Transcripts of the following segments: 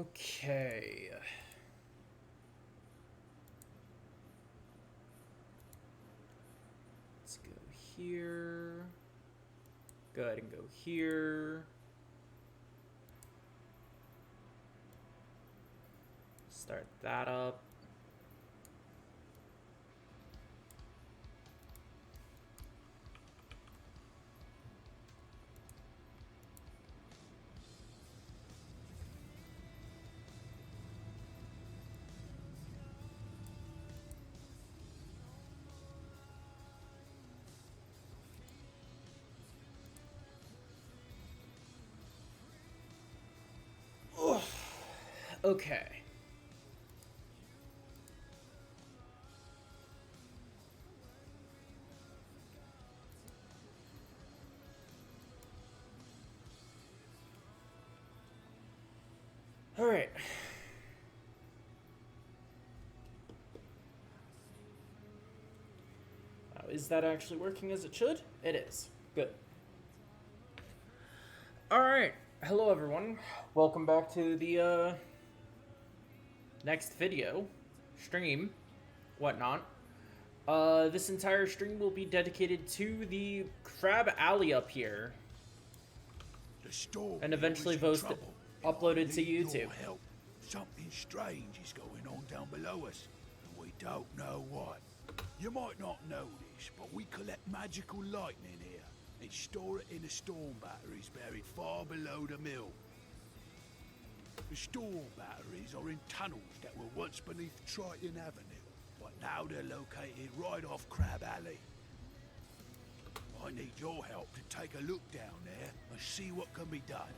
Okay. Let's go here. Go ahead and go here. Start that up. Ugh. Okay. All right. Is that actually working as it should? It is. Good. Alright. Hello, everyone. Welcome back to the next video, stream, whatnot. This entire stream will be dedicated to the Crab Alley up here. And eventually uploaded to YouTube. Help. Something strange is going on down below us, and we don't know what. You might not know this, but we collect magical lightning here and store it in the storm batteries buried far below the mill. The storm batteries are in tunnels that were once beneath Triton Avenue, but now they're located right off Crab Alley. I need your help to take a look down there and see what can be done.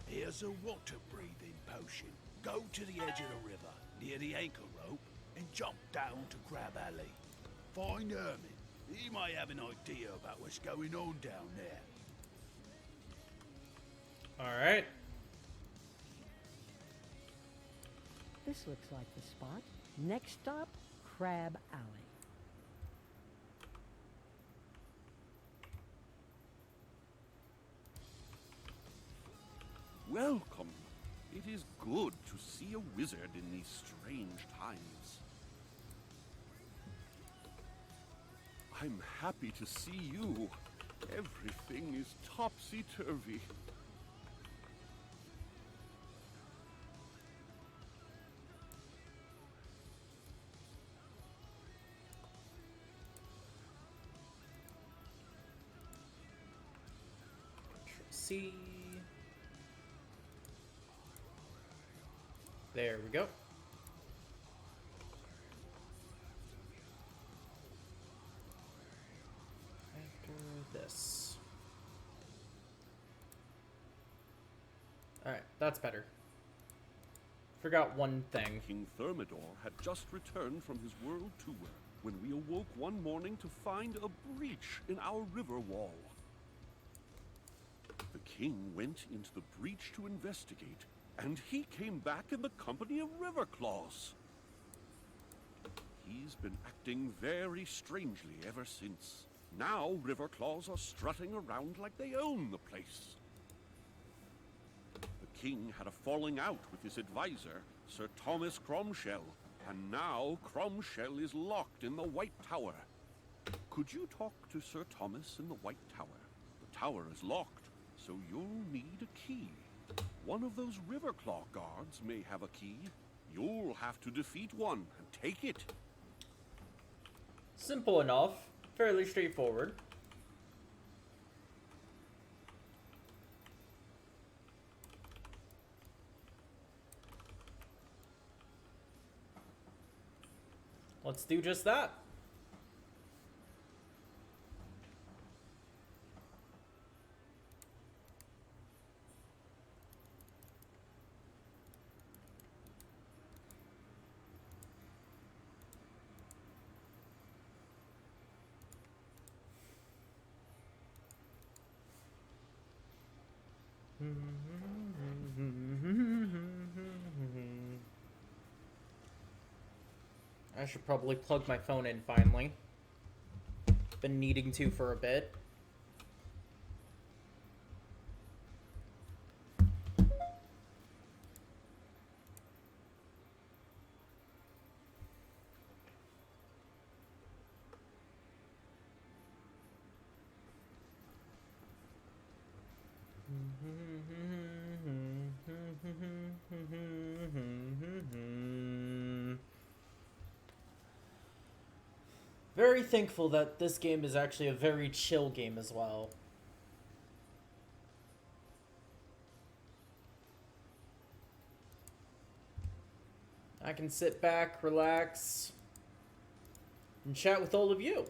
Here's a water-breathing potion. Go to the edge of the river, near the anchor rope, and jump down to Crab Alley. Find Herman. He might have an idea about what's going on down there. Alright. This looks like the spot. Next stop, Crab Alley. Welcome. It is good to see a wizard in these strange times. I'm happy to see you. Everything is topsy-turvy. See. There we go. After this. Alright, that's better. Forgot one thing. King Thermidor had just returned from his world tour when we awoke one morning to find a breach in our river wall. The king went into the breach to investigate, and he came back in the company of Riverclaws. He's been acting very strangely ever since. Now Riverclaws are strutting around like they own the place. The king had a falling out with his advisor, Sir Thomas Cromshell, and now Cromshell is locked in the White Tower. Could you talk to Sir Thomas in the White Tower? The tower is locked, so you'll need a key. One of those Riverclaw guards may have a key. You'll have to defeat one and take it. Simple enough. Fairly straightforward. Let's do just that. I should probably plug my phone in finally. Been needing to for a bit. Very thankful that this game is actually a very chill game as well. I can sit back, relax, and chat with all of you.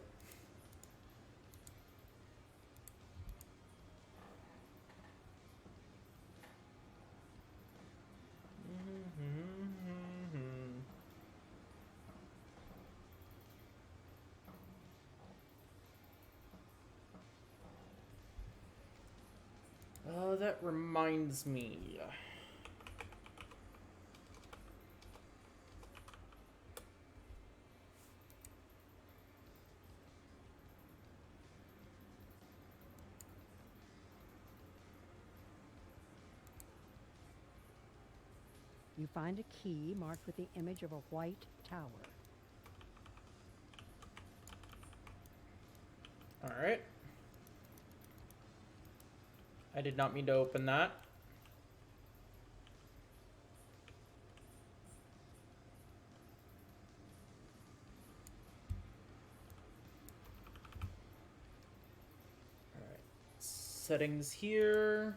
That reminds me. You find a key marked with the image of a white tower. Alright. I did not mean to open that. Alright. Settings here.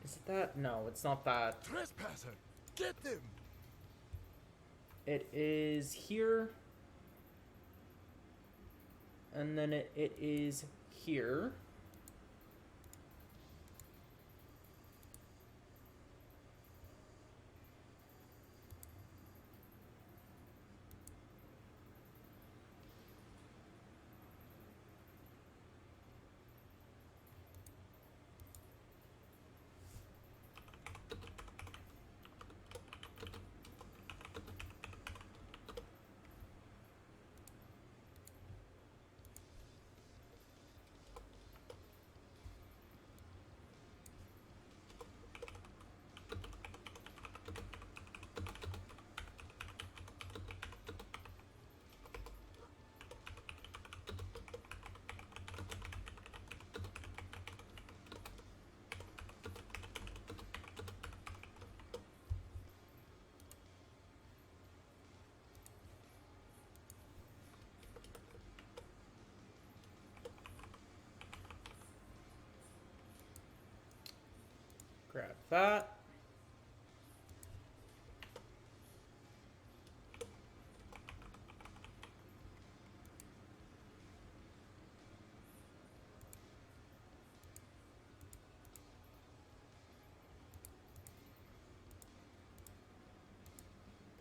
Is it that? No, it's not that. Trespasser! Get them! It is here. And then it is here. Grab that.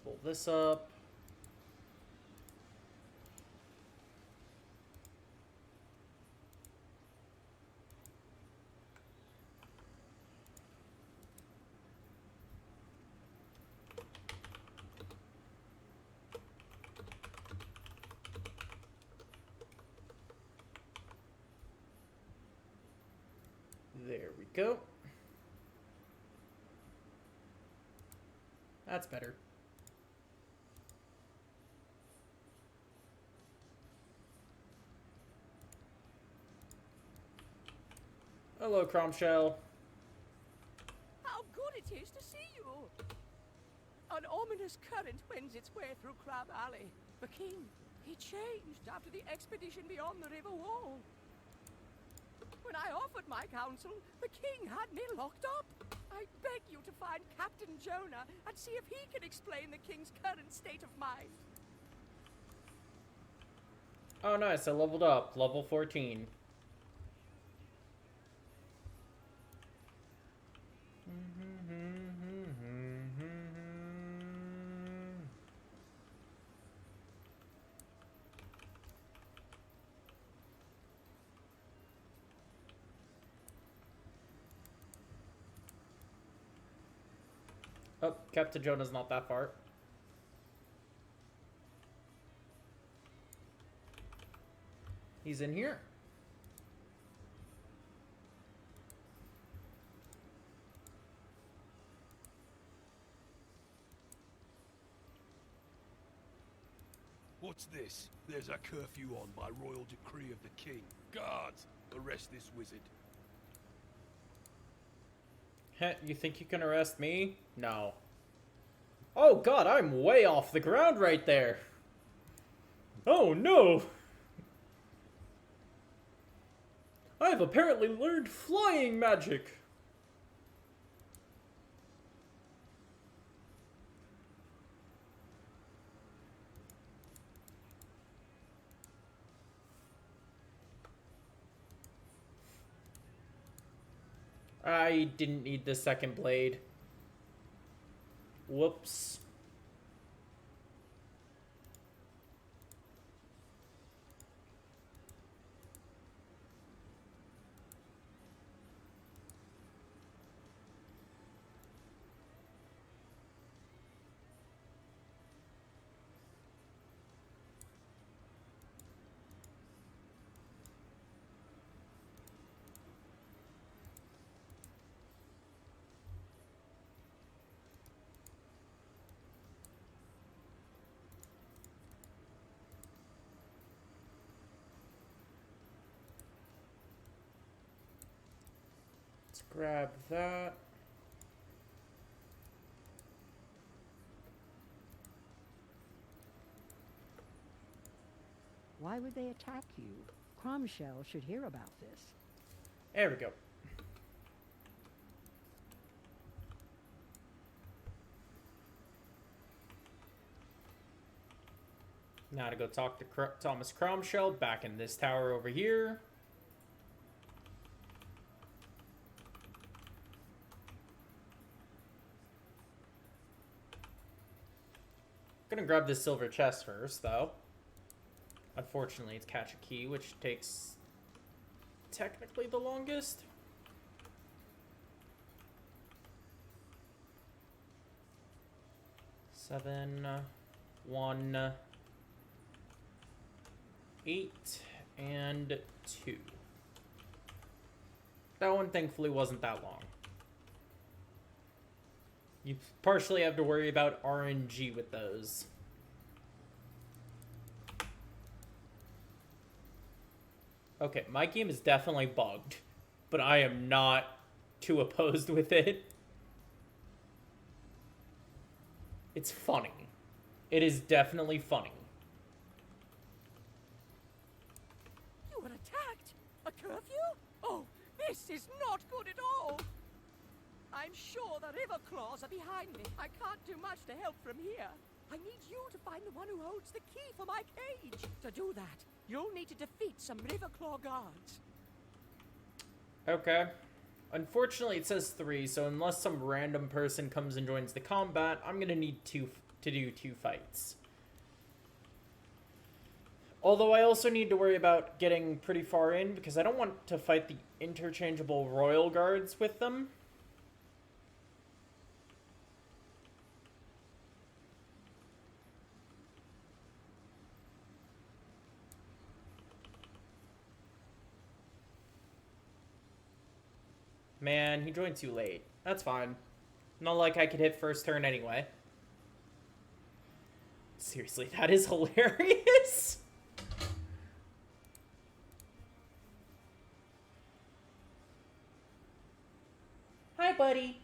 Pull this up. There we go. That's better. Hello, Cromshell. How good it is to see you! An ominous current wends its way through Crab Alley. The king, he changed after the expedition beyond the river wall. When I offered my counsel, the king had me locked up. I beg you to find Captain Jonah and see if he can explain the king's current state of mind. Oh, nice. I leveled up. Level 14. Oh, Captain Jonah's not that far. He's in here. What's this? There's a curfew on by royal decree of the king. Guards, arrest this wizard. You think you can arrest me? No. Oh god, I'm way off the ground right there. Oh no! I've apparently learned flying magic. I didn't need the second blade. Whoops. Let's grab that. Why would they attack you? Cromshell should hear about this. There we go. Now to go talk to Thomas Cromshell back in this tower over here. Gonna grab this silver chest first, though. Unfortunately, it's catch a key, which takes technically the longest. Seven, 1, 8, and 2. That one thankfully wasn't that long. You partially have to worry about RNG with those. Okay, my game is definitely bugged, but I am not too opposed with it. It's funny. It is definitely funny. You were attacked? A curfew? Oh, this is not good at all. I'm sure the River Claws are behind me. I can't do much to help from here. I need you to find the one who holds the key for my cage. To do that, you'll need to defeat some River Claw guards. Okay. Unfortunately, it says 3, so unless some random person comes and joins the combat, I'm gonna need to do 2 fights. Although I also need to worry about getting pretty far in, because I don't want to fight the interchangeable royal guards with them. Man, he joined too late. That's fine. Not like I could hit first turn anyway. Seriously, that is hilarious. Hi, buddy.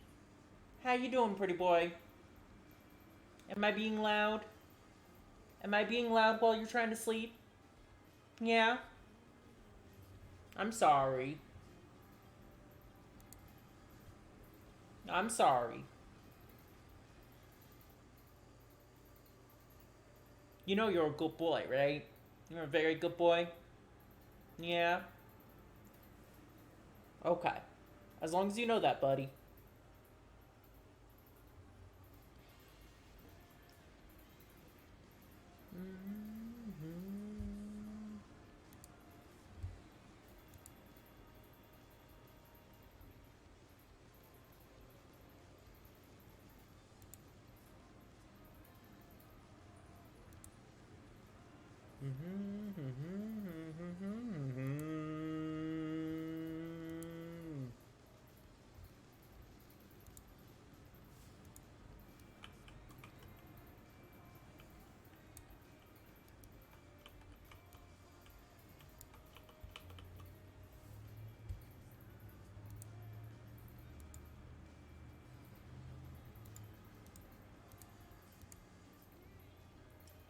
How you doing, pretty boy? Am I being loud? Am I being loud while you're trying to sleep? Yeah? I'm sorry. I'm sorry. You know you're a good boy, right? You're a very good boy. Yeah? Okay. As long as you know that, buddy.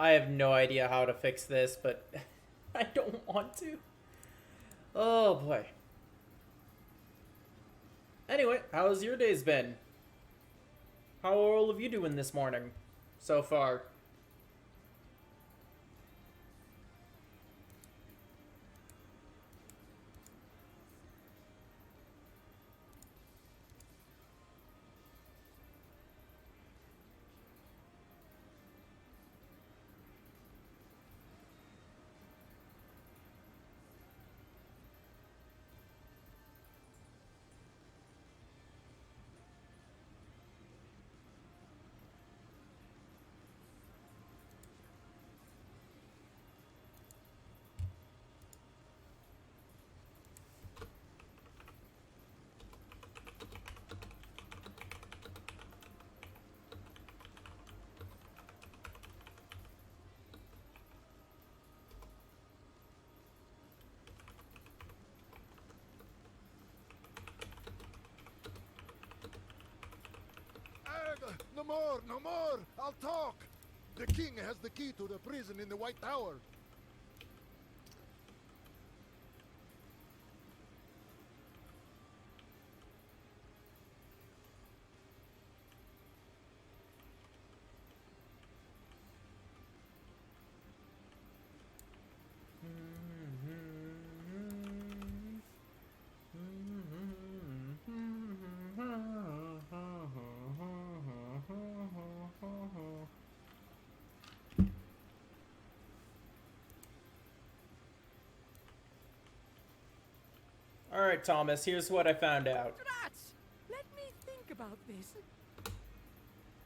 I have no idea how to fix this, but I don't want to. Oh boy. Anyway, how's your days been? How are all of you doing this morning so far? No more, no more! I'll talk! The king has the key to the prison in the White Tower. Alright, Thomas, here's what I found out. Rats! Let me think about this.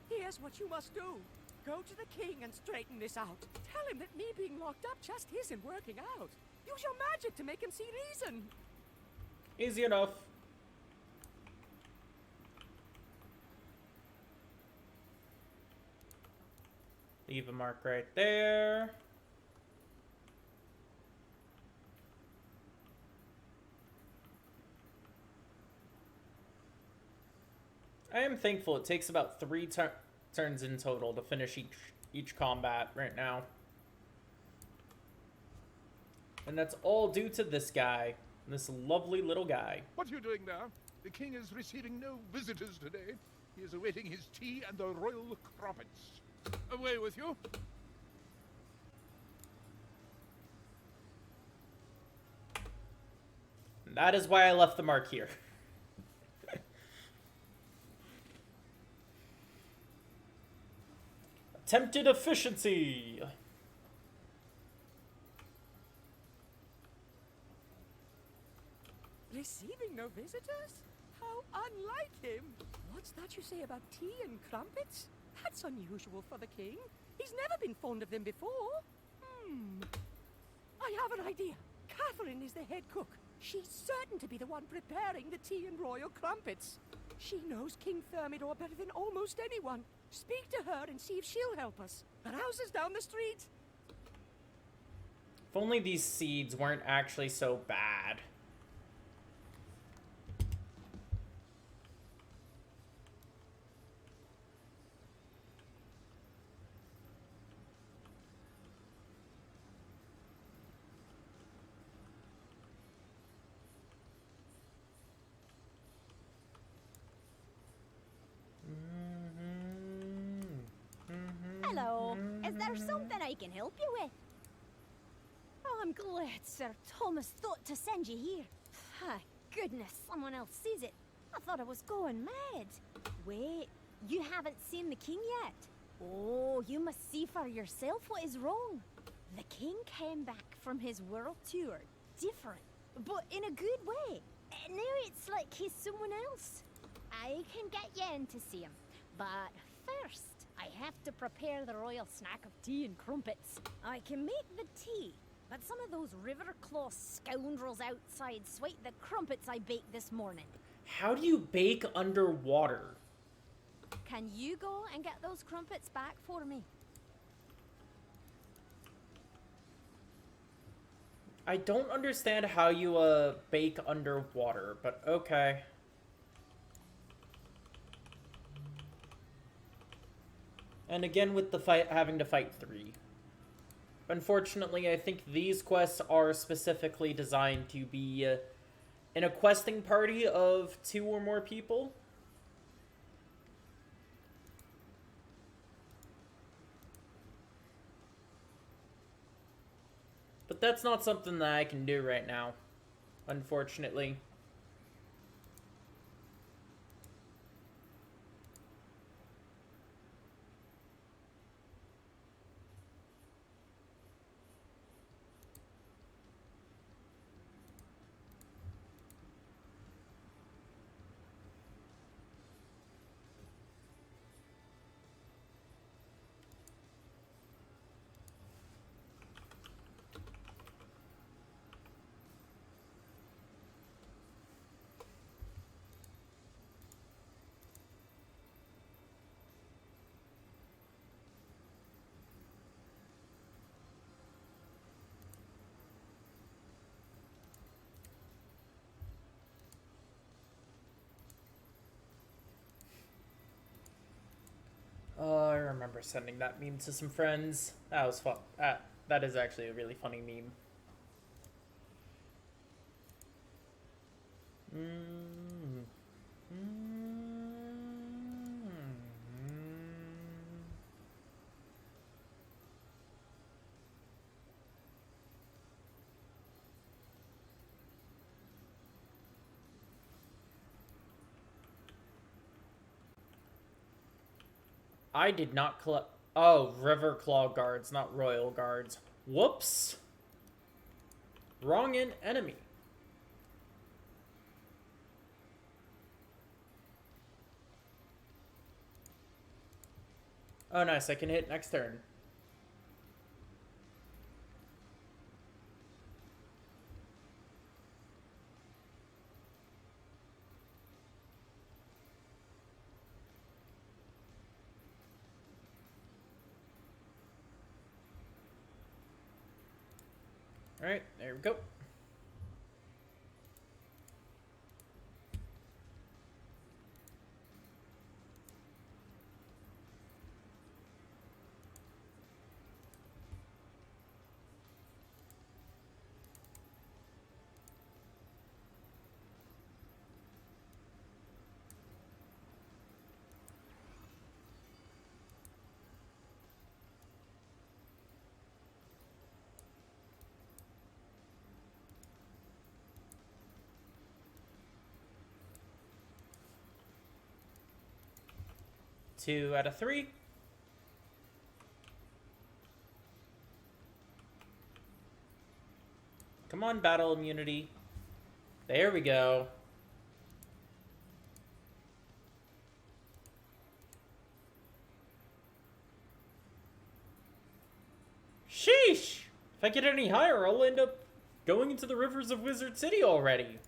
Here's what you must do. Go to the king and straighten this out. Tell him that me being locked up just isn't working out. Use your magic to make him see reason. Easy enough. Leave a mark right there. I am thankful it takes about 3 turns in total to finish each combat right now. And that's all due to this guy. This lovely little guy. What are you doing there? The king is receiving no visitors today. He is awaiting his tea and the royal crumpets. Away with you. And that is why I left the mark here. Attempted efficiency. Receiving no visitors? How unlike him. What's that you say about tea and crumpets? That's unusual for the king. He's never been fond of them before. I have an idea. Catherine is the head cook. She's certain to be the one preparing the tea and royal crumpets. She knows King Thermidor better than almost anyone. Speak to her and see if she'll help us. Her house is down the street. If only these seeds weren't actually so bad. Hello. Is there something I can help you with? Oh, I'm glad Sir Thomas thought to send you here. Ah, goodness, someone else sees it. I thought I was going mad. Wait, you haven't seen the king yet? Oh, you must see for yourself what is wrong. The king came back from his world tour, different, but in a good way. Now it's like he's someone else. I can get you in to see him, but first, I have to prepare the royal snack of tea and crumpets. I can make the tea, but some of those Riverclaw scoundrels outside swipe the crumpets I baked this morning. How do you bake underwater? Can you go and get those crumpets back for me? I don't understand how you bake underwater, but okay. And again with the fight, having to fight 3. unfortunately, I think these quests are specifically designed to be in a questing party of 2 or more people. But that's not something that I can do right now, unfortunately. I remember sending that meme to some friends. That was fun. That is actually a really funny meme. I did not collect. Oh, River Claw guards, not Royal guards. Whoops. Wrong enemy. Oh, nice. I can hit next turn. Alright, there we go. Two out of 3. Come on, battle immunity. There we go. Sheesh! If I get any higher, I'll end up going into the rivers of Wizard City already.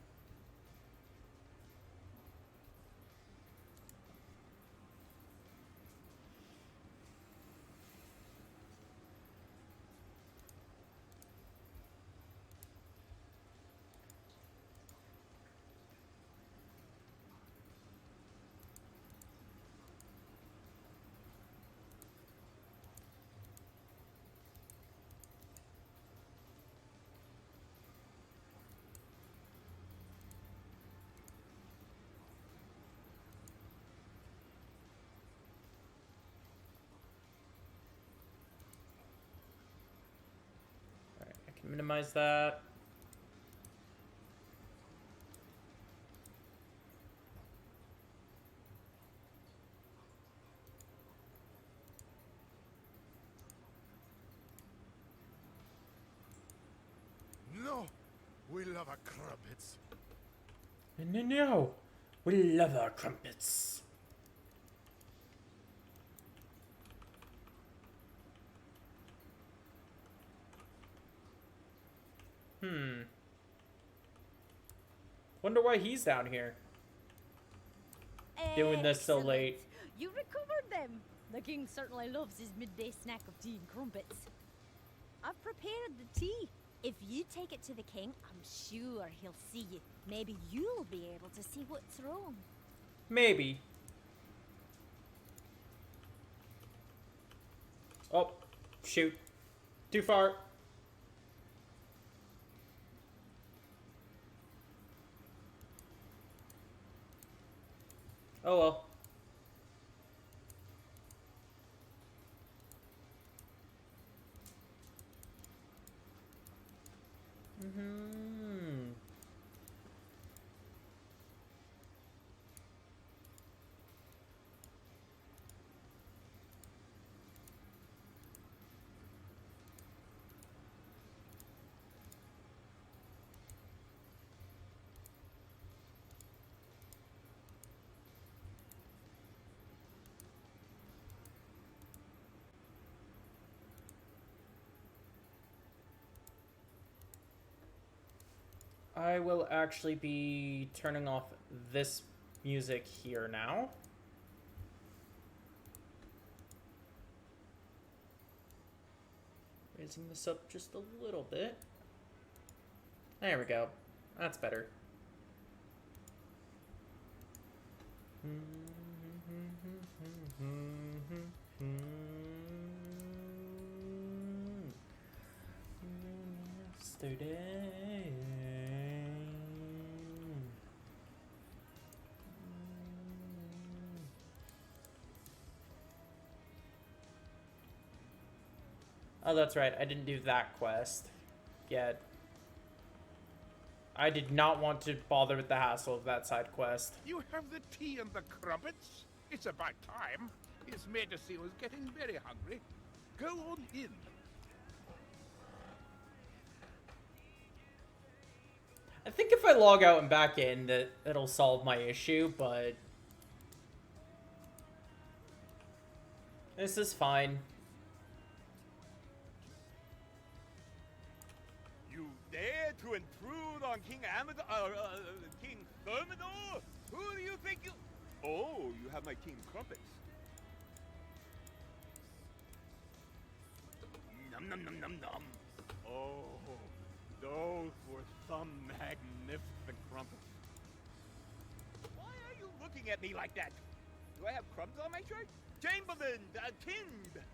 Minimize that. No, we love our crumpets. No. We love our crumpets. Wonder why he's down here. Doing this so late. You recovered them. The king certainly loves his midday snack of tea and crumpets. I've prepared the tea. If you take it to the king, I'm sure he'll see you. Maybe you'll be able to see what's wrong. Maybe. Oh, shoot. Too far. Oh well. Mm-hmm. I will actually be turning off this music here now. Raising this up just a little bit. There we go. That's better. Yesterday. Oh, that's right. I didn't do that quest yet. I did not want to bother with the hassle of that side quest. You have the tea and the crumpets? It's about time. His Majesty was getting very hungry. Go on in. I think if I log out and back in, that'll solve my issue, but this is fine. You dare to intrude on King King Thermidor? Who do you think you... Oh, you have my King Crumpets. Num num num num num. Oh, those were some magnificent crumpets. Why are you looking at me like that? Do I have crumbs on my shirt? Chamberlain, Tind!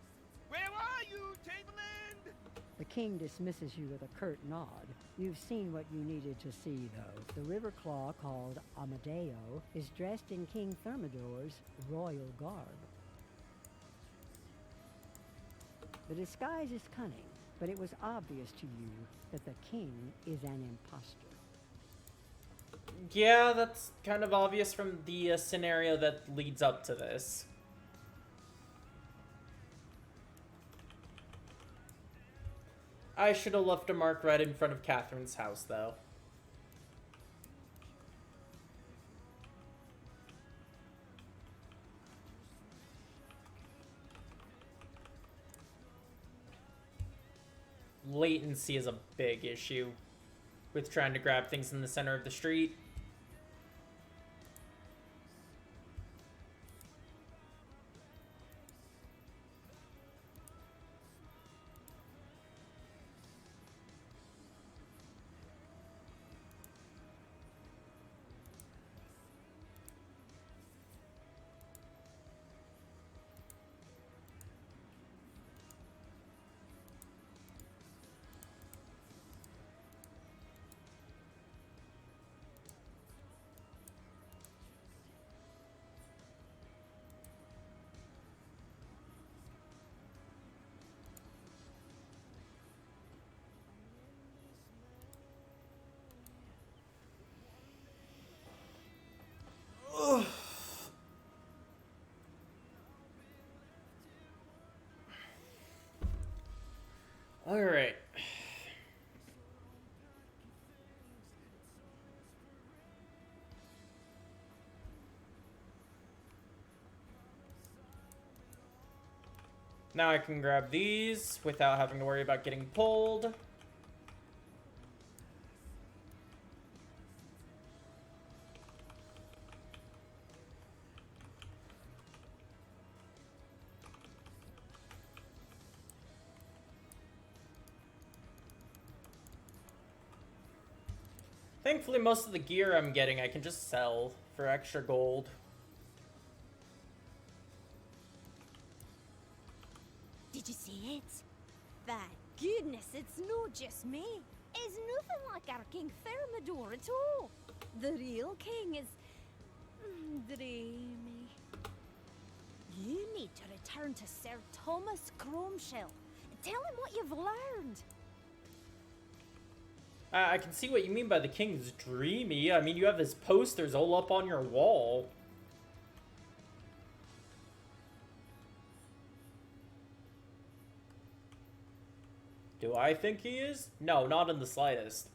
Where are you, Chamberlain? The king dismisses you with a curt nod. You've seen what you needed to see, though. The river claw, called Amadeo, is dressed in King Thermidor's royal garb. The disguise is cunning, but it was obvious to you that the king is an imposter. Yeah, that's kind of obvious from the scenario that leads up to this. I should have left a mark right in front of Catherine's house, though. Latency is a big issue with trying to grab things in the center of the street. All right. Now I can grab these without having to worry about getting pulled. Thankfully, most of the gear I'm getting I can just sell for extra gold. Did you see it? That goodness, it's not just me. It's nothing like our King Thermidor at all. The real king is... dreamy. You need to return to Sir Thomas Cromshell. Tell him what you've learned. I can see what you mean by the king's dreamy. I mean, you have his posters all up on your wall. Do I think he is? No, not in the slightest.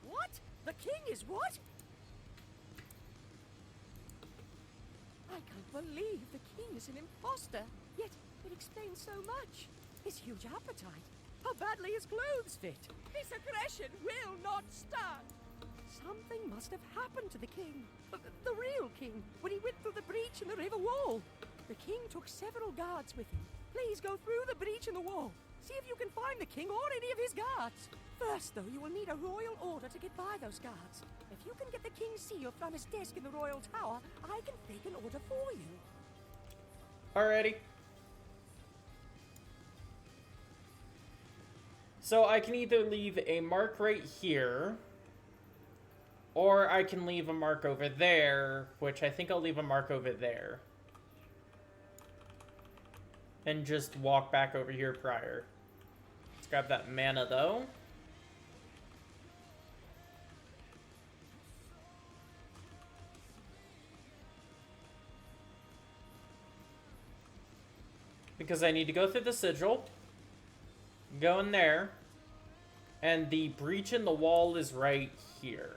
What? The king is what? I can't believe the king is an imposter. Yet it explains so much. His huge appetite. How badly his clothes fit. This aggression will not stand. Something must have happened to the king. The real king, when he went through the breach in the river wall. The king took several guards with him. Please go through the breach in the wall. See if you can find the king or any of his guards. First, though, you will need a royal order to get by those guards. If you can get the king's seal from his desk in the royal tower, I can take an order for you. Alrighty. So I can either leave a mark right here, or I can leave a mark over there, which I think I'll leave a mark over there. And just walk back over here prior. Let's grab that mana, though. Because I need to go through the sigil, go in there, and the breach in the wall is right here.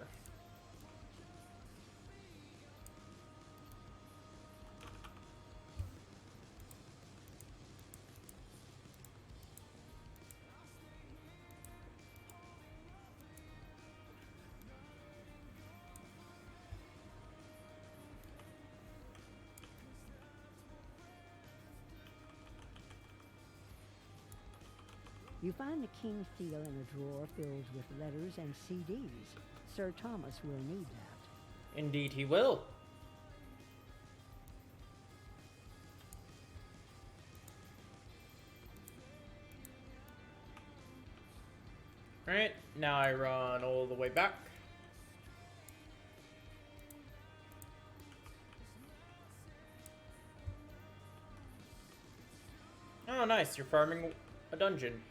You find the king's seal in a drawer filled with letters and CDs. Sir Thomas will need that. Indeed he will. Alright, now I run all the way back. Oh, nice, you're farming a dungeon.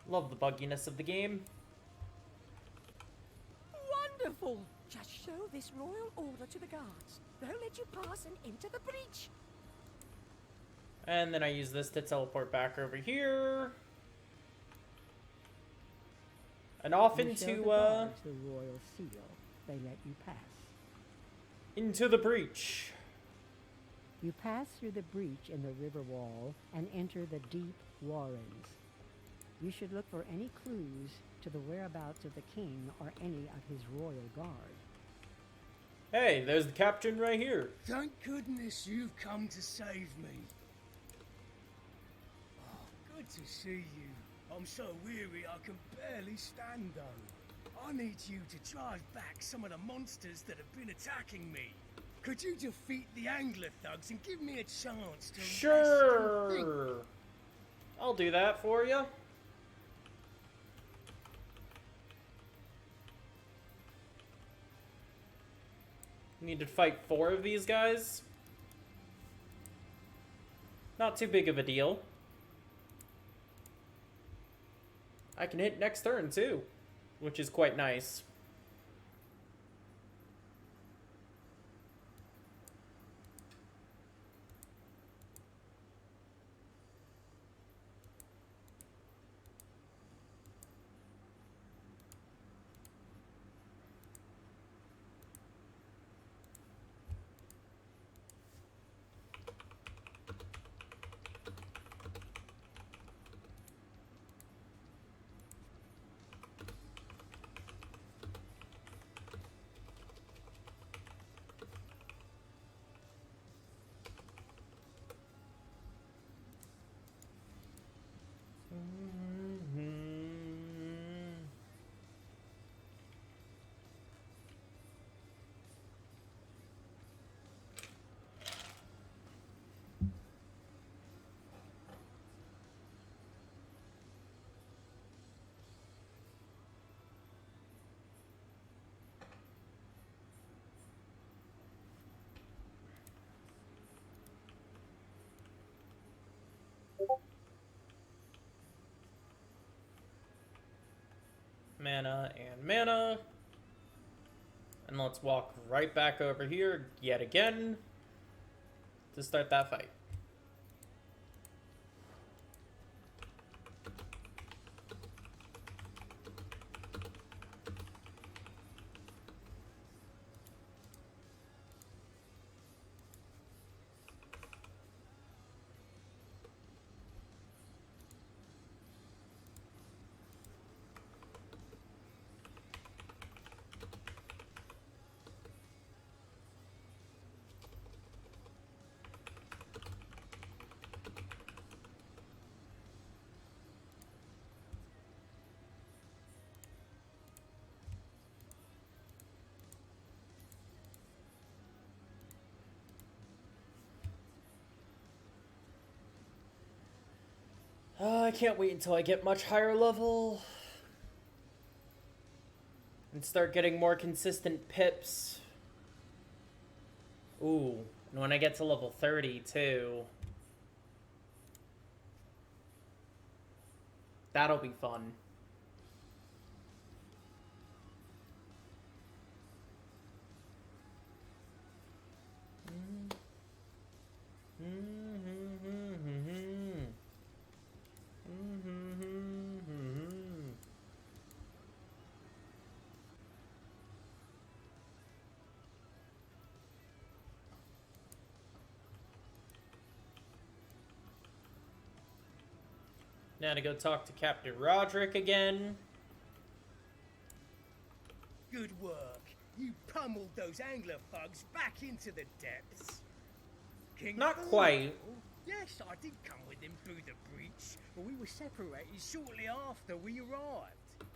Love the bugginess of the game. Wonderful! Just show this royal order to the guards. They'll let you pass and enter the breach. And then I use this to teleport back over here. And off You show into, the guards the royal seal. They let you pass. into the breach. You pass through the breach in the river wall and enter the deep warrens. You should look for any clues to the whereabouts of the king or any of his royal guard. Hey, there's the captain right here. Thank goodness you've come to save me. Oh, good to see you. I'm so weary I can barely stand though. I need you to drive back some of the monsters that have been attacking me. Could you defeat the angler thugs and give me a chance to rest and think? Sure. I'll do that for you. Need to fight 4 of these guys. Not too big of a deal. I can hit next turn too, which is quite nice. mana, and mana. And let's walk right back over here yet again to start that fight. I can't wait until I get much higher level and start getting more consistent pips. Ooh, and when I get to level 30 too. That'll be fun. Now to go talk to Captain Roderick again. Good work. You pummeled those angler thugs back into the depths. King Not Thornhill? quite. Yes, I did come with him through the breach, but we were separated shortly after we arrived.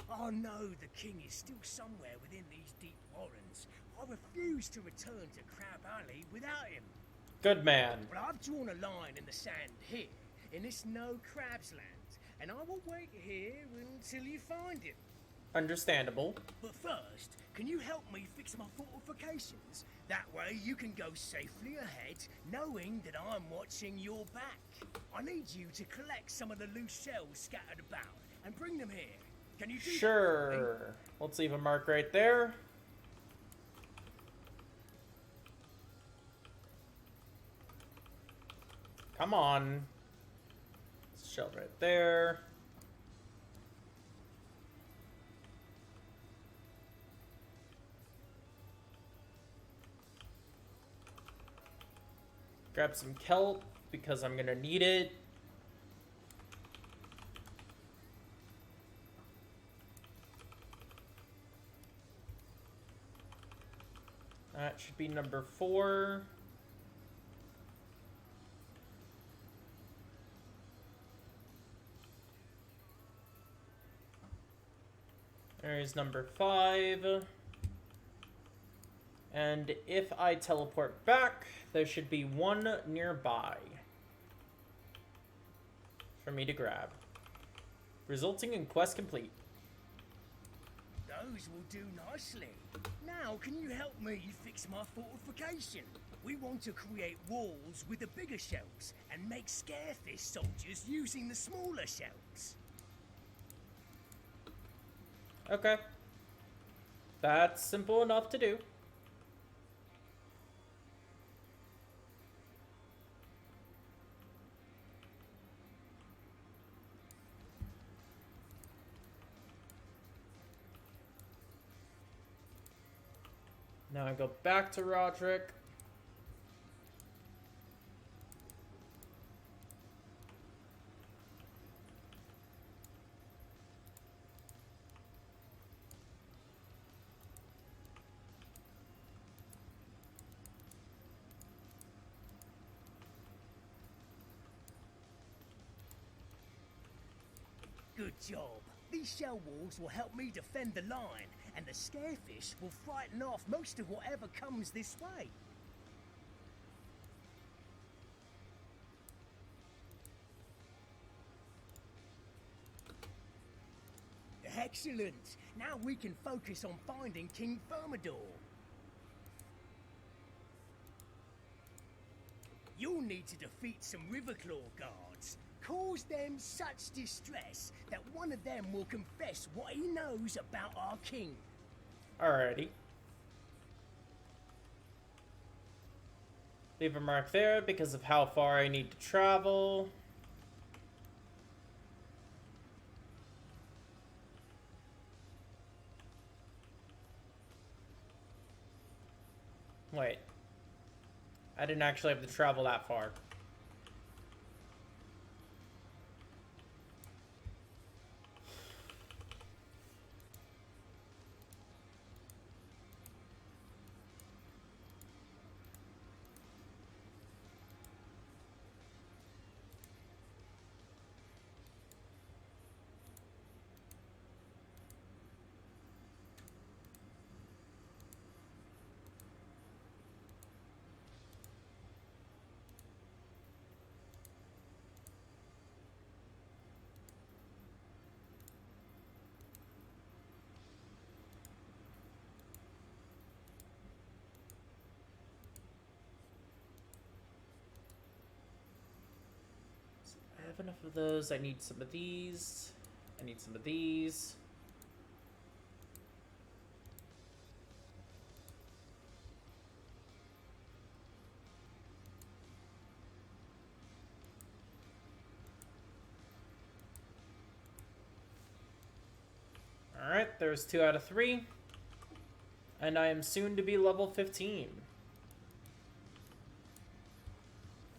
I know the king is still somewhere within these deep warrens. I refuse to return to Crab Alley without him. Good man. But I've drawn a line in the sand here, in this no crabs land, and I will wait here until you find him. Understandable. But first, can you help me fix my fortifications? That way you can go safely ahead, knowing that I'm watching your back. I need you to collect some of the loose shells scattered about and bring them here. Can you do that? Sure. Let's leave a mark right there. Come on. Shell right there. Grab some kelp because I'm gonna need it. That should be number 4. There's number 5. And if I teleport back, there should be one nearby for me to grab, resulting in quest complete. Those will do nicely. Now, can you help me fix my fortification? We want to create walls with the bigger shells and make scarefish soldiers using the smaller shells. Okay. That's simple enough to do. Now I go back to Roderick. Good job. These shell walls will help me defend the line, and the scarefish will frighten off most of whatever comes this way. Excellent. Now we can focus on finding King Thermidor. You'll need to defeat some Riverclaw guards. Cause them such distress that one of them will confess what he knows about our king. Alrighty. Leave a mark there because of how far I need to travel. Wait. I didn't actually have to travel that far. I have enough of those. I need some of these. I need some of these. Alright, there's 2 out of 3. And I am soon to be level 15.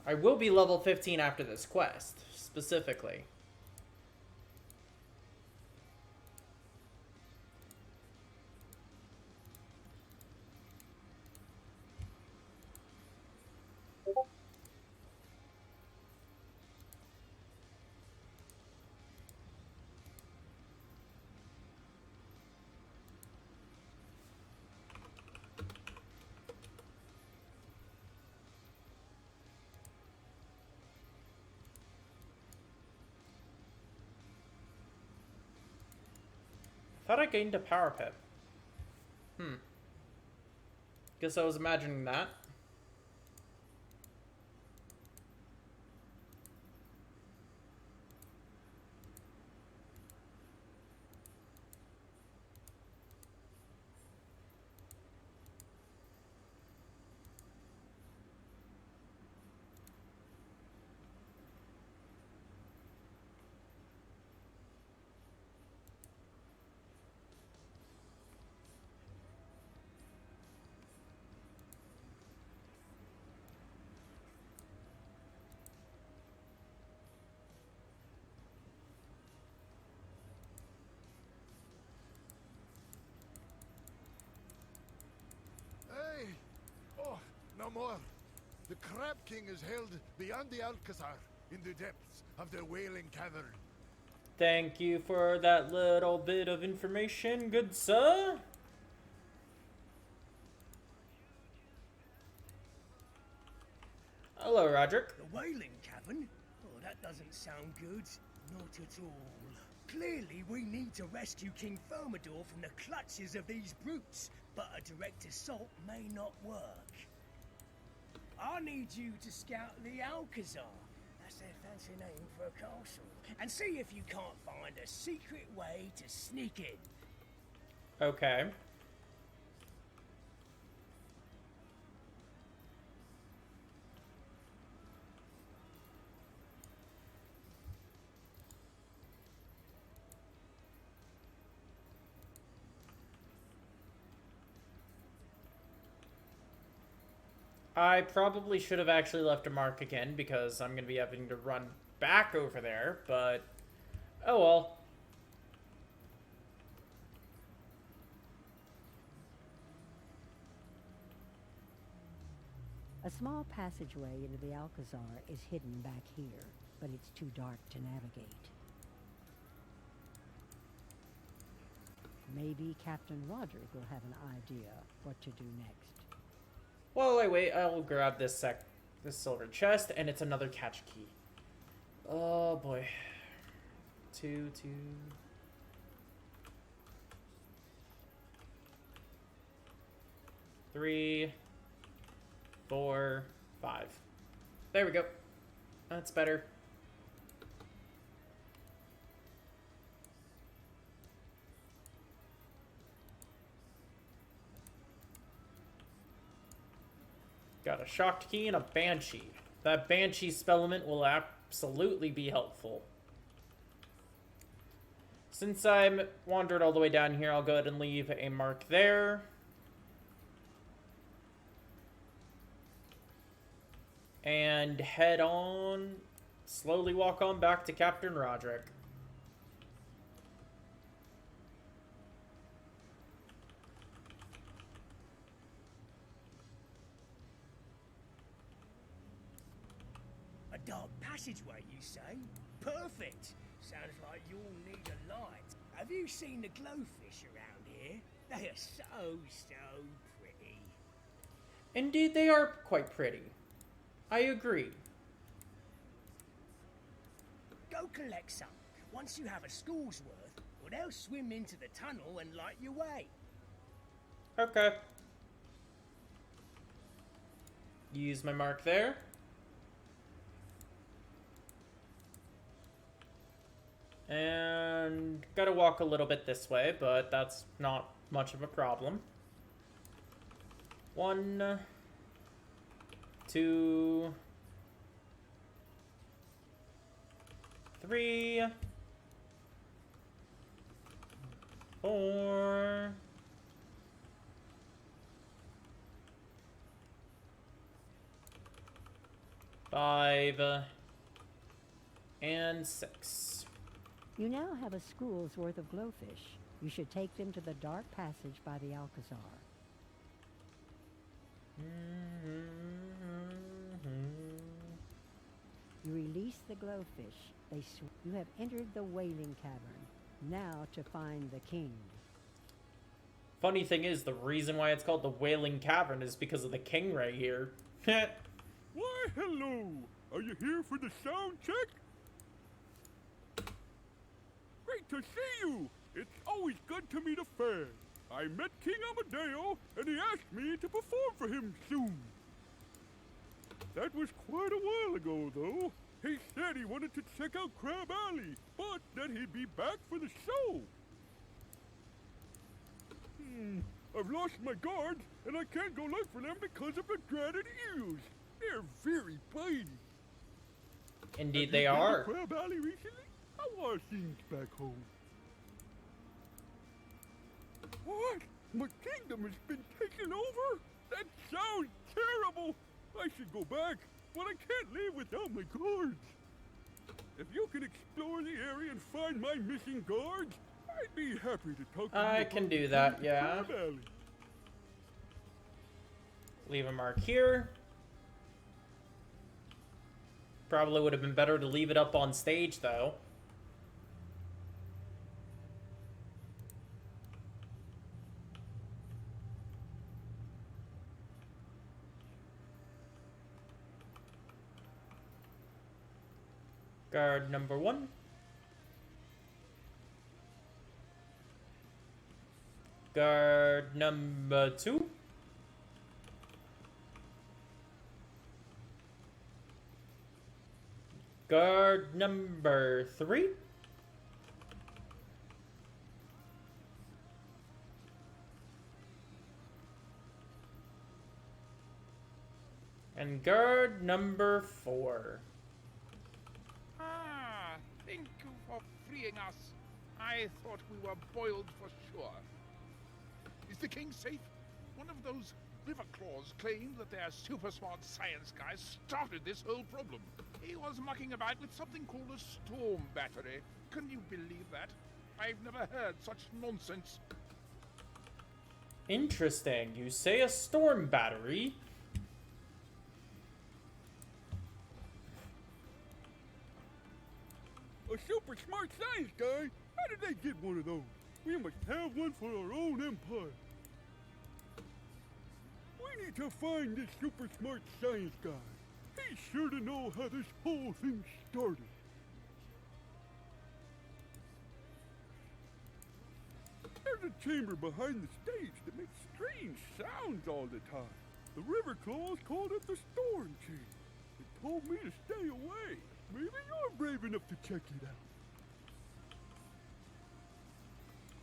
I will be level 15 after this quest, specifically. Thought I gained a power pip. Guess I was imagining that. Hey! Oh, no more. The Crab King is held beyond the Alcazar, in the depths of the Wailing Cavern. Thank you for that little bit of information, good sir. Hello, Roderick. The Wailing Cavern? Oh, that doesn't sound good. Not at all. Clearly, we need to rescue King Thermidor from the clutches of these brutes, but a direct assault may not work. I need you to scout the Alcazar. That's their fancy name for a castle. And see if you can't find a secret way to sneak in. Okay. I probably should have actually left a mark again because I'm going to be having to run back over there, but oh well. A small passageway into the Alcazar is hidden back here, but it's too dark to navigate. Maybe Captain Roderick will have an idea what to do next. While I wait, I will grab this silver chest, and it's another catch key. Oh boy. 2, 2. 3, 4, 5. There we go. That's better. Got a shocked key and a banshee. That banshee spellament will absolutely be helpful. Since I'm wandered all the way down here, I'll go ahead and leave a mark there. And head on, slowly walk on back to Captain Roderick. A dark passageway, you say? Perfect. Sounds like you'll need a light. Have you seen the glowfish around here? They are so pretty. Indeed, they are quite pretty. I agree. Go collect some. Once you have a school's worth, or they'll swim into the tunnel and light your way. Okay. Use my mark there. And gotta walk a little bit this way, but that's not much of a problem. 1, 2, 3, 4, 5, and 6. You now have a school's worth of glowfish. You should take them to the dark passage by the Alcazar. You release the glowfish. You have entered the Wailing Cavern. Now to find the king. Funny thing is, the reason why it's called the Wailing Cavern is because of the king right here. Why, hello! Are you here for the sound check? Great to see you! It's always good to meet a fan. I met King Amadeo, and he asked me to perform for him soon. That was quite a while ago, though. He said he wanted to check out Crab Alley, but that he'd be back for the show. I've lost my guards, and I can't go look for them because of the dreaded eels. They're very bitey. Indeed, Have they you been to are. Crab Alley recently? How are things back home? What? My kingdom has been taken over? That sounds terrible! I should go back, but I can't leave without my guards. If you can explore the area and find my missing guards, I'd be happy to talk to you. I can do that, yeah. Leave a mark here. Probably would have been better to leave it up on stage, though. Guard number 1. Guard number 2. Guard number 3. And guard number 4. Ah, thank you for freeing us. I thought we were boiled for sure. Is the king safe? One of those river claws claimed that their super smart science guy started this whole problem. He was mucking about with something called a storm battery. Can you believe that? I've never heard such nonsense. Interesting. You say a storm battery. A super smart science guy? How did they get one of those? We must have one for our own empire. We need to find this super smart science guy. He's sure to know how this whole thing started. There's a chamber behind the stage that makes strange sounds all the time. The river claws called it the storm chamber. It told me to stay away. Maybe you're brave enough to check it out.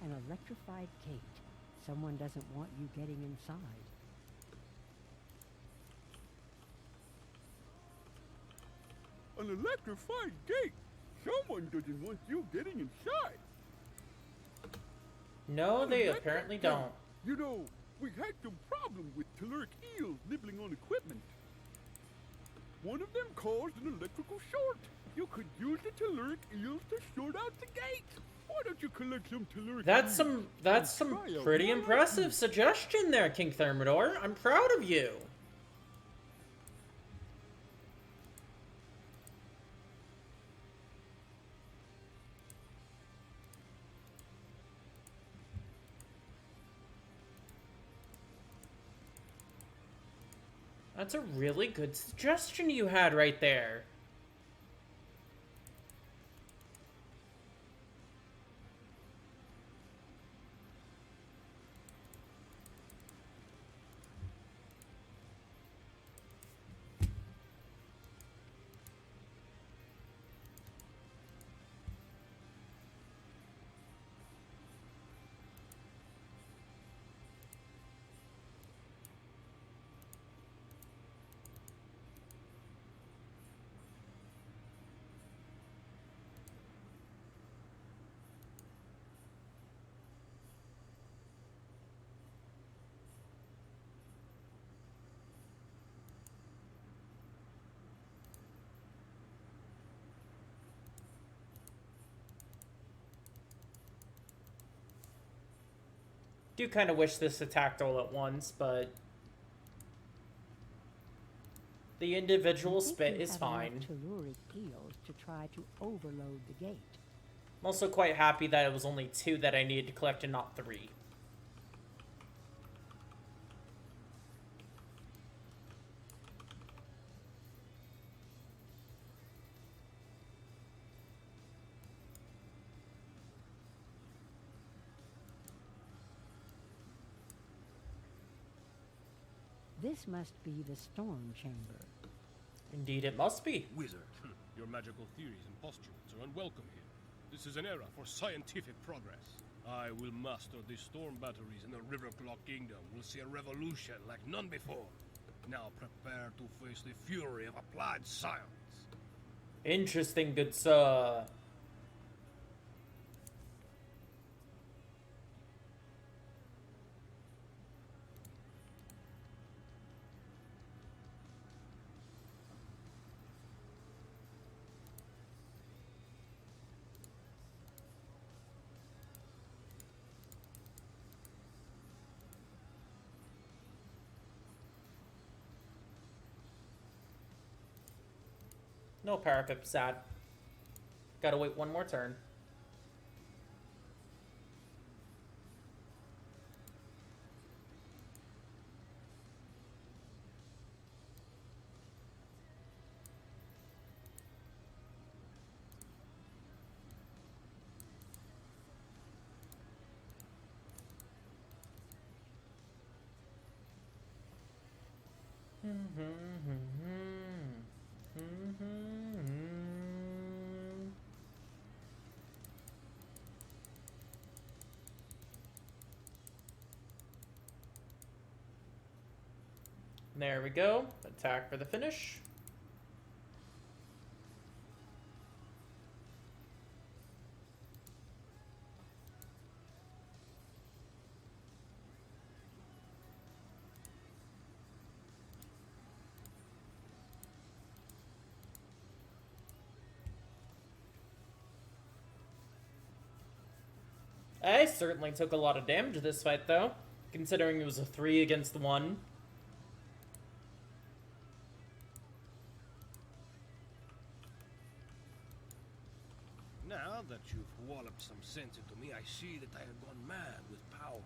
An electrified gate. Someone doesn't want you getting inside. An electrified gate. Someone doesn't want you getting inside. No, they apparently don't. You know, we had some problem with telluric eels nibbling on equipment. One of them caused an electrical short. You could use the telluric eels to short out the gate. Why don't you collect some telluric eels? That's some pretty impressive suggestion there, King Thermidor. I'm proud of you. That's a really good suggestion you had right there. Do kind of wish this attacked all at once, but the individual spit is fine. Telluric eels to try to overload the gate. I'm also quite happy that it was only 2 that I needed to collect and not 3. This must be the storm chamber. Indeed it must be. Wizard, your magical theories and postulates are unwelcome here. This is an era for scientific progress. I will master the storm batteries in the Riverclock Kingdom. We'll see a revolution like none before. Now prepare to face the fury of applied science. Interesting, good sir. No parapet, sad. Gotta wait one more turn. There we go. Attack for the finish. I certainly took a lot of damage this fight, though, considering it was a 3 against 1. Now that you've walloped some sense into me, I see that I have gone mad with power.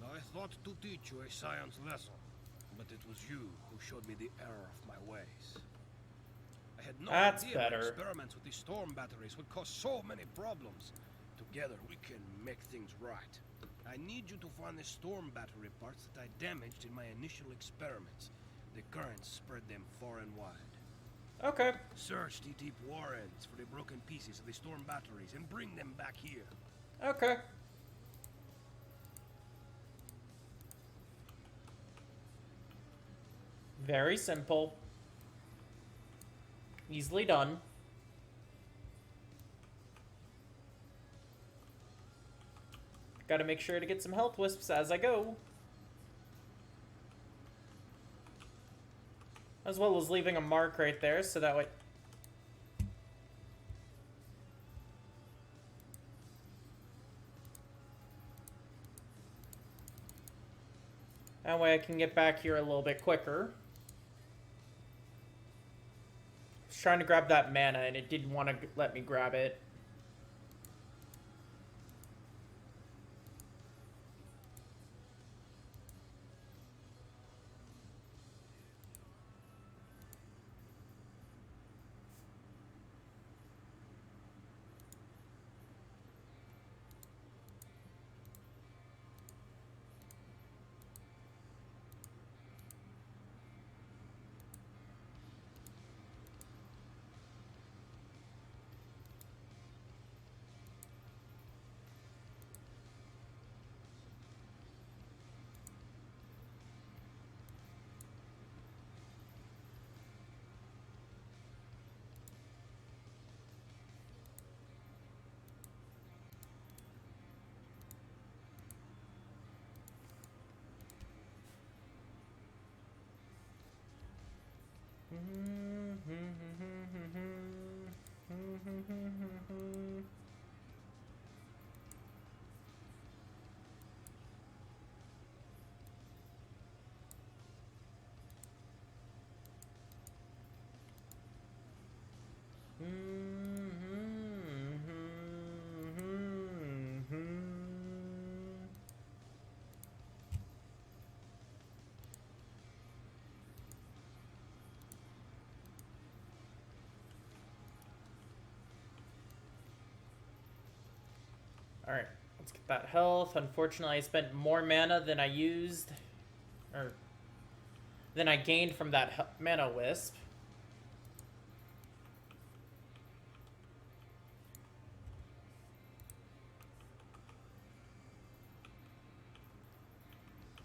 I thought to teach you a science lesson, but it was you who showed me the error of my ways. I had no idea my experiments with the storm batteries would cause so many problems. Together we can make things right. I need you to find the storm battery parts that I damaged in my initial experiments. The currents spread them far and wide. Okay. Search the deep warrens for the broken pieces of the storm batteries and bring them back here. Okay. Very simple. Easily done. Gotta make sure to get some health wisps as I go. As well as leaving a mark right there, so that way... That way I can get back here a little bit quicker. I was trying to grab that mana and it didn't want to let me grab it. Alright, let's get that health. Unfortunately, I spent more mana than I used, or than I gained from that mana wisp.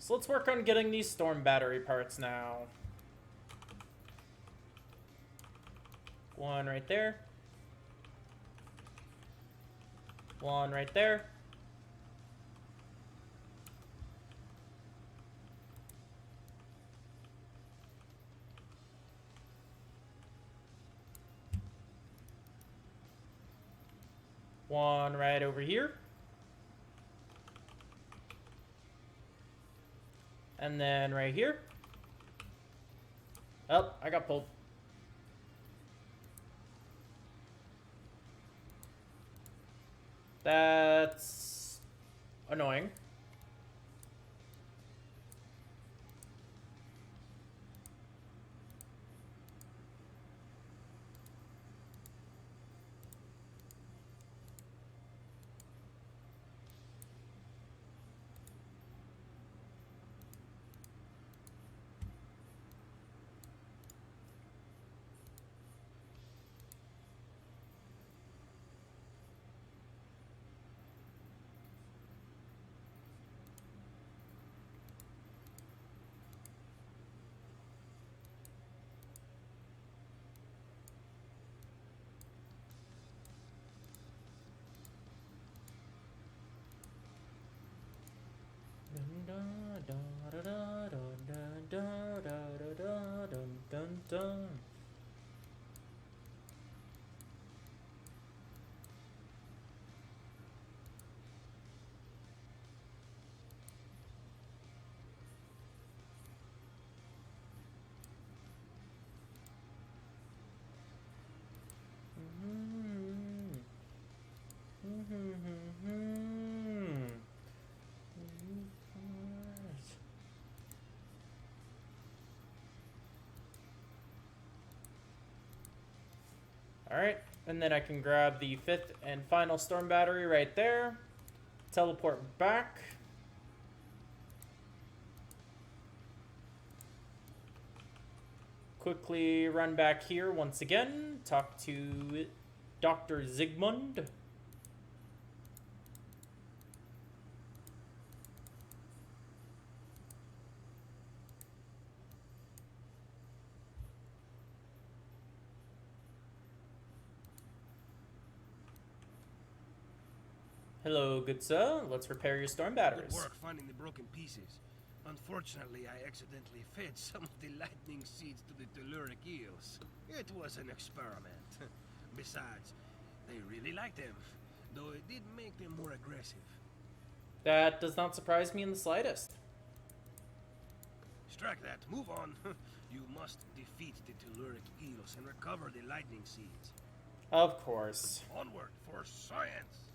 So let's work on getting these storm battery parts now. One right there. One right there. One right over here. And then right here. Oh, I got pulled. That's annoying. Alright, and then I can grab the 5th and final storm battery right there. Teleport back. quickly run back here once again, talk to Dr. Zygmunt. Hello, good sir. Let's repair your storm batteries. Good work finding the broken pieces. Unfortunately, I accidentally fed some of the lightning seeds to the telluric eels. It was an experiment. Besides, they really liked them, though it did make them more aggressive. That does not surprise me in the slightest. Strike that. Move on. You must defeat the telluric eels and recover the lightning seeds. Of course. Onward for science!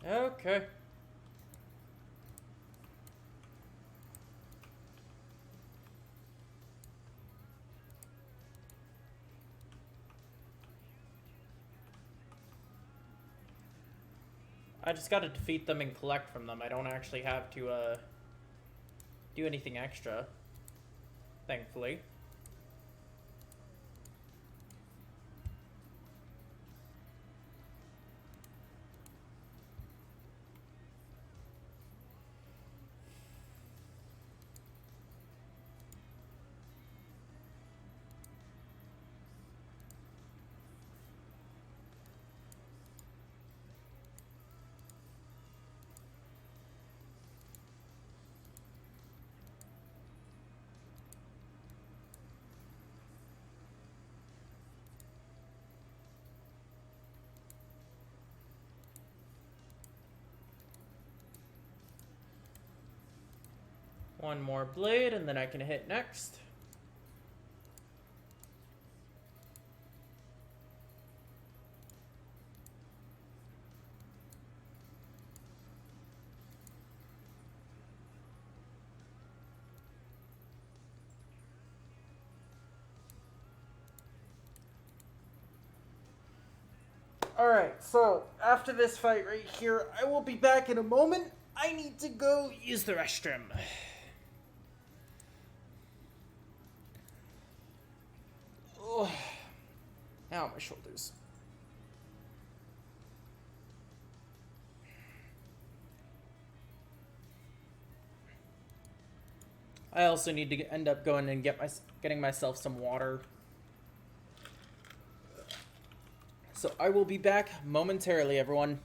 Okay. I just gotta defeat them and collect from them. I don't actually have to, do anything extra. Thankfully. One more blade, and then I can hit next. Alright, so after this fight right here, I will be back in a moment. I need to go use the restroom. Oh, ow, my shoulders. I also need to end up going and getting myself some water. So I will be back momentarily, everyone.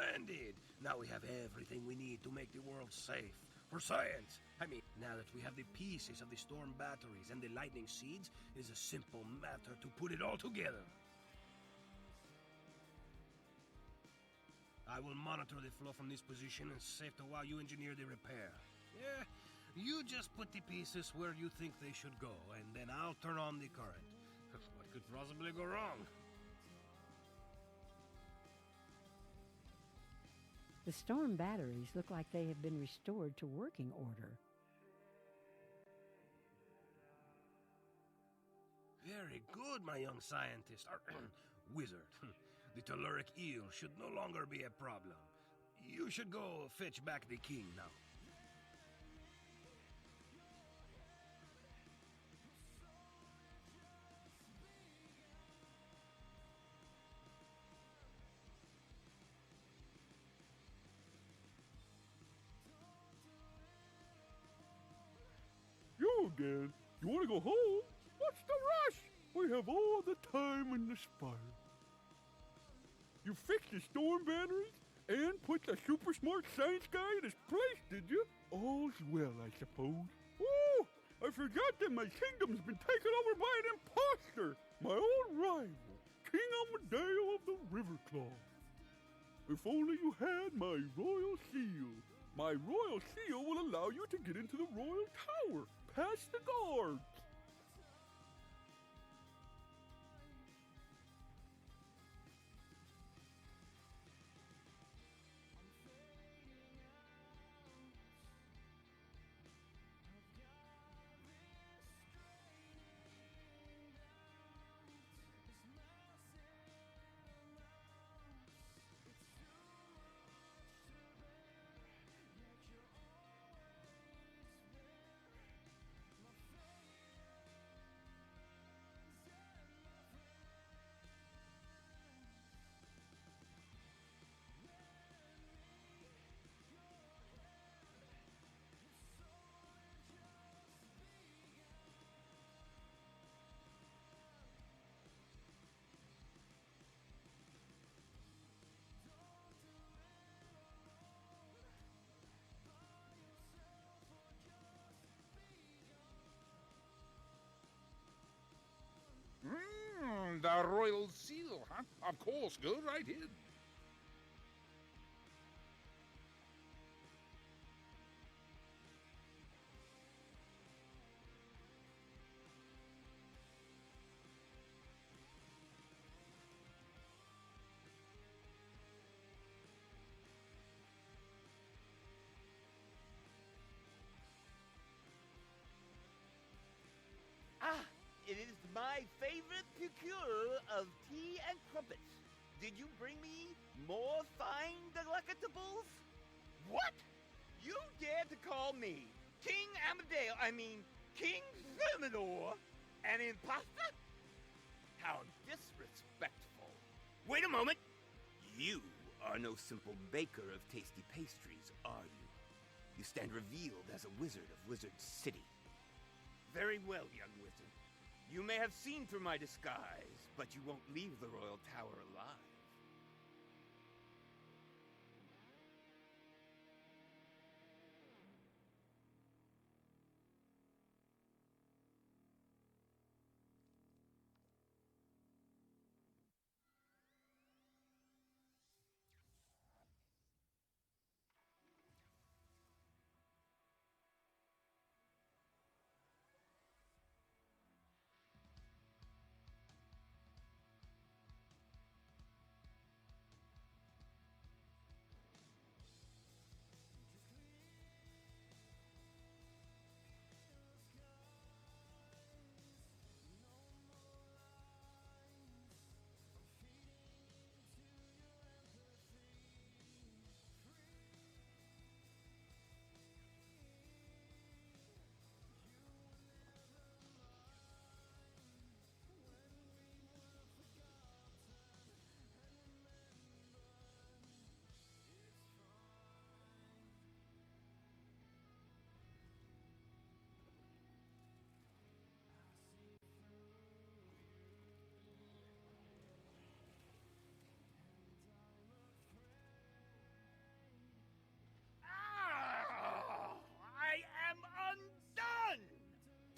Splendid! Now we have everything we need to make the world safe. For science! I mean, now that we have the pieces of the storm batteries and the lightning seeds, it is a simple matter to put it all together. I will monitor the flow from this position and save to while you engineer the repair. Yeah, you just put the pieces where you think they should go, and then I'll turn on the current. What could possibly go wrong? The storm batteries look like they have been restored to working order. Very good, my young scientist. Wizard. The telluric eel should no longer be a problem. You should go fetch back the king now. You again? You want to go home? What's the rush? We have all the time in the spire. You fixed the storm batteries and put the super smart science guy in his place, did you? All's well, I suppose. Oh, I forgot that my kingdom's been taken over by an imposter, my old rival, King Amadeo of the Riverclaw. If only you had my royal seal. My royal seal will allow you to get into the royal tower, past the guards. The royal seal, huh? Of course, go right in. Ah, it is my favorite procure of tea and crumpets. Did you bring me more fine delectables? What? You dare to call me King Amadeo, King Thermidor, an imposter? How disrespectful. Wait a moment. You are no simple baker of tasty pastries, are you? You stand revealed as a wizard of Wizard City. Very well, young wizard. You may have seen through my disguise, but you won't leave the royal tower alive.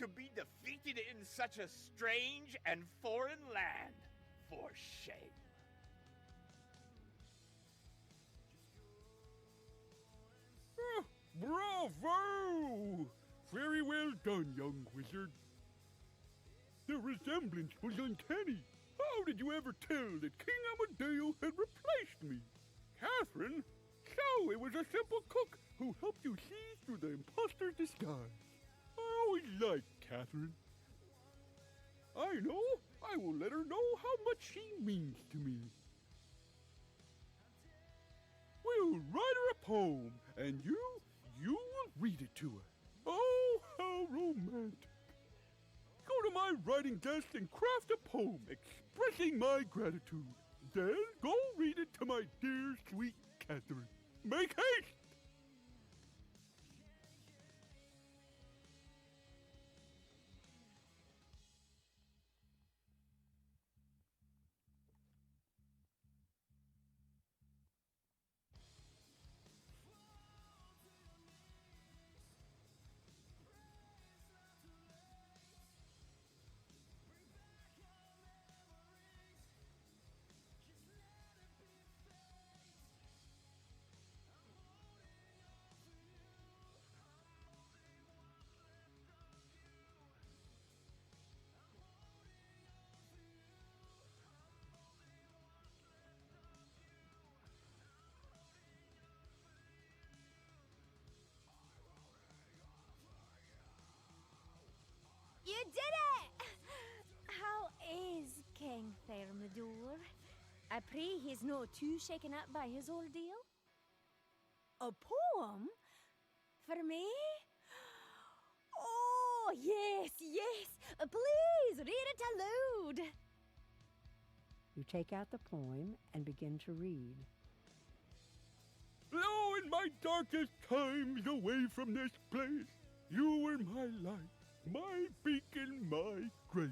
to be defeated in such a strange and foreign land. For shame. Bravo! Very well done, young wizard. The resemblance was uncanny. How did you ever tell that King Amadeo had replaced me? Catherine? So it was a simple cook who helped you see through the imposter's disguise. I always liked Catherine. I know. I will let her know how much she means to me. We'll write her a poem, and you will read it to her. Oh, how romantic. Go to my writing desk and craft a poem expressing my gratitude. Then go read it to my dear, sweet Catherine. Make haste! You did it! How is King Thermidor? I pray he's not too shaken up by his ordeal. A poem? For me? Oh, yes, yes! Please, read it aloud! You take out the poem and begin to read. Lo, in my darkest times away from this place, you were my light, my beacon, my grace.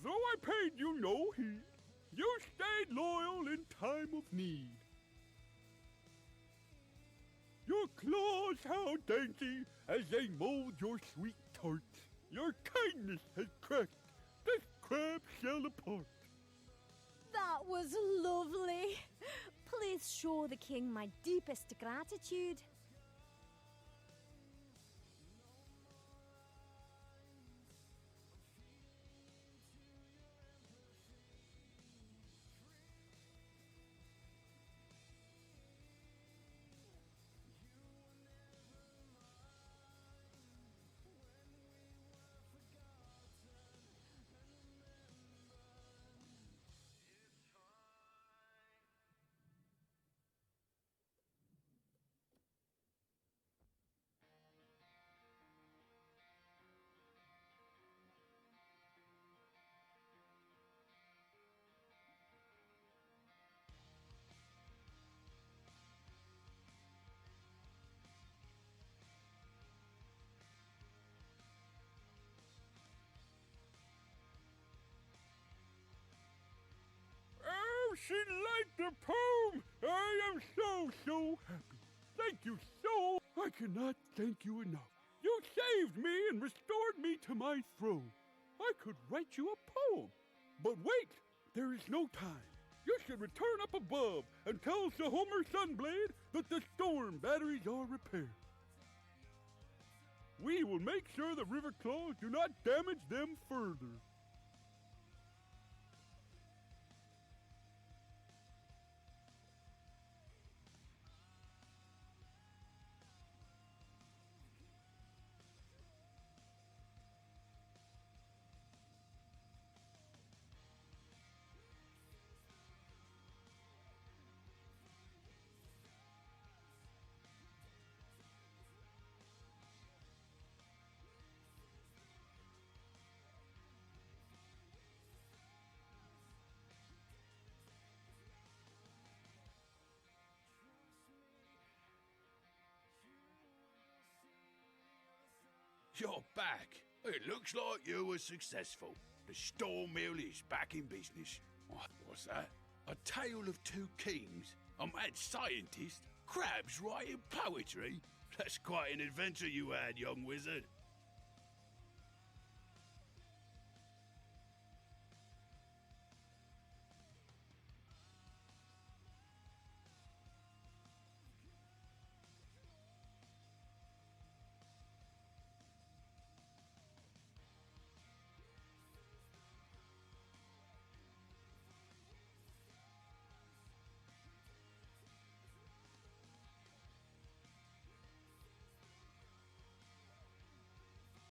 Though I paid you no heed, you stayed loyal in time of need. Your claws how dainty as they mold your sweet tarts. Your kindness has cracked this crab shell apart. That was lovely. Please show the king my deepest gratitude. Oh, she liked the poem! I am so happy. Thank you so. I cannot thank you enough. You saved me and restored me to my throne. I could write you a poem. But wait, there is no time. You should return up above and tell Sir Homer Sunblade that the storm batteries are repaired. We will make sure the river claws do not damage them further. You're back. It looks like you were successful. The storm mill is back in business. What's that? A tale of two kings? A mad scientist? Crabs writing poetry? That's quite an adventure you had, young wizard.